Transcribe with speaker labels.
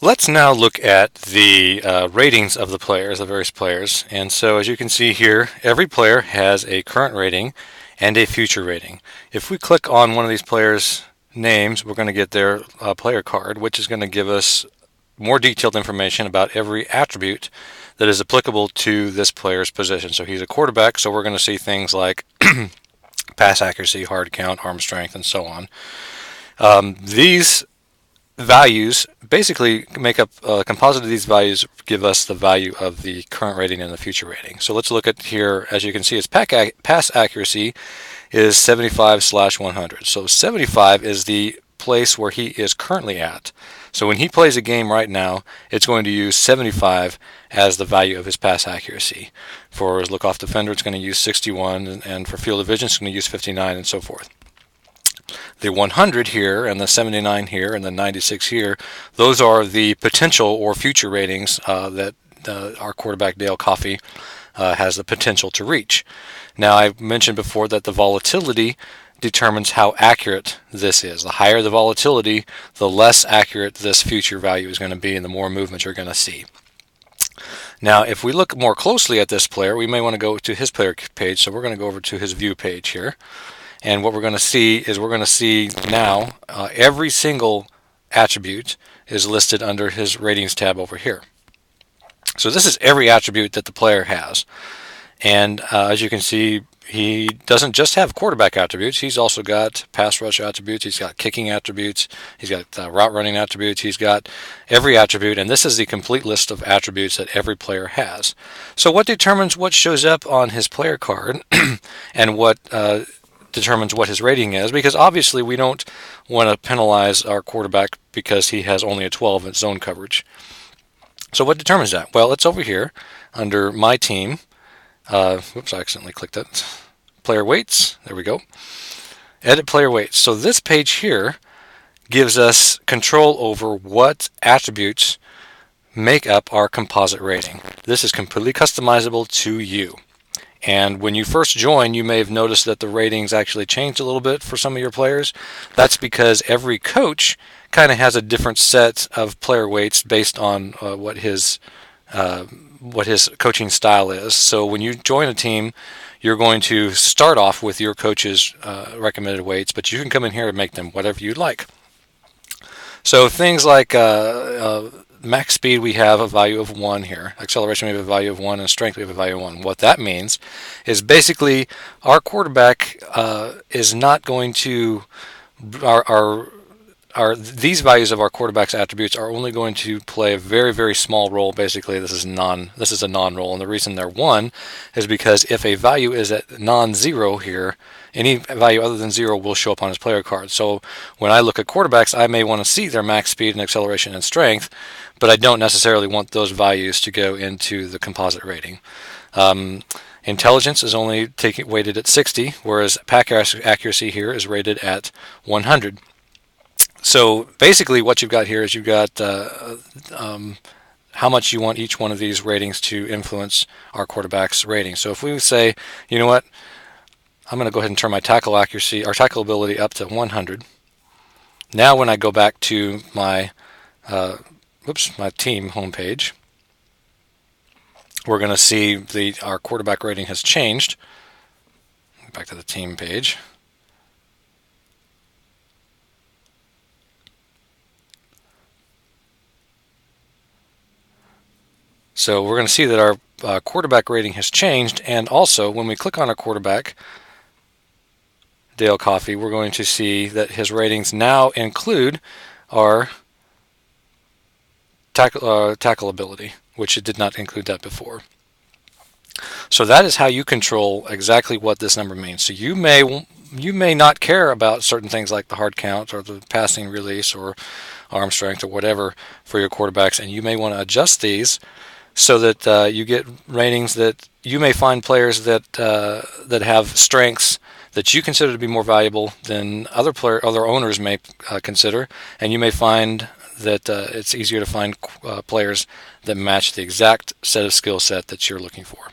Speaker 1: Let's now look at the ratings of the players, the various players. And so as you can see here, every player has a current rating and a future rating. If we click on one of these players' names, we're going to get their player card, which is going to give us more detailed information about every attribute that is applicable to this player's position. So he's a quarterback, so we're going to see things like pass accuracy, hard count, arm strength, and so on. These values basically make up a composite of these values give us the value of the current rating and the future rating. So let's look at here. As you can see, his pass accuracy is 75/100. So 75 is the place where he is currently at. So when he plays a game right now, it's going to use 75 as the value of his pass accuracy. For his look-off defender, it's going to use 61, and for field of vision, it's going to use 59, and so forth. The 100 here and the 79 here and the 96 here, those are the potential or future ratings that our quarterback Dale Coffey has the potential to reach. Now, I mentioned before that the volatility determines how accurate this is. The higher the volatility, the less accurate this future value is going to be and the more movement you're going to see. Now, if we look more closely at this player, we may want to go to his player page. So we're going to go over to his view page here. And what we're going to see is now every single attribute is listed under his ratings tab over here. So this is every attribute that the player has. And as you can see, he doesn't just have quarterback attributes. He's also got pass rush attributes. He's got kicking attributes. He's got route running attributes. He's got every attribute. And this is the complete list of attributes that every player has. So what determines what shows up on his player card and what determines what his rating is, because obviously we don't want to penalize our quarterback because he has only a 12 in zone coverage. So what determines that? Well, it's over here under My Team. Whoops, I accidentally clicked it. Player weights. There we go. Edit player weights. So this page here gives us control over what attributes make up our composite rating. This is completely customizable to you. And when you first join, you may have noticed that the ratings actually changed a little bit for some of your players. That's because every coach kind of has a different set of player weights based on what his coaching style is. So when you join a team, you're going to start off with your coach's recommended weights, but you can come in here and make them whatever you'd like. So things like max speed, we have a value of 1 here. Acceleration, we have a value of 1, and strength, we have a value of 1. What that means is basically our quarterback is not going to these values of our quarterback's attributes are only going to play a very, very small role. Basically, this is a non-role, and the reason they're 1 is because if a value is at non-zero here, any value other than 0 will show up on his player card. So when I look at quarterbacks, I may want to see their max speed and acceleration and strength, but I don't necessarily want those values to go into the composite rating. Intelligence is only weighted at 60, whereas pack accuracy here is rated at 100. So basically what you've got here is you've got how much you want each one of these ratings to influence our quarterback's rating. So if we say, you know what, I'm going to go ahead and turn my tackle accuracy, our tackle ability, up to 100. Now when I go back to my my team homepage, we're going to see our quarterback rating has changed. Back to the team page. So we're going to see that our quarterback rating has changed, and also when we click on our quarterback, Dale Coffey, we're going to see that his ratings now include our tackle ability, which it did not include that before. So that is how you control exactly what this number means. So you may not care about certain things like the hard count or the passing release or arm strength or whatever for your quarterbacks, and you may want to adjust these so that you get ratings that you may find players that have strengths that you consider to be more valuable than other owners may consider, and you may find that it's easier to find players that match the exact set of skill set that you're looking for.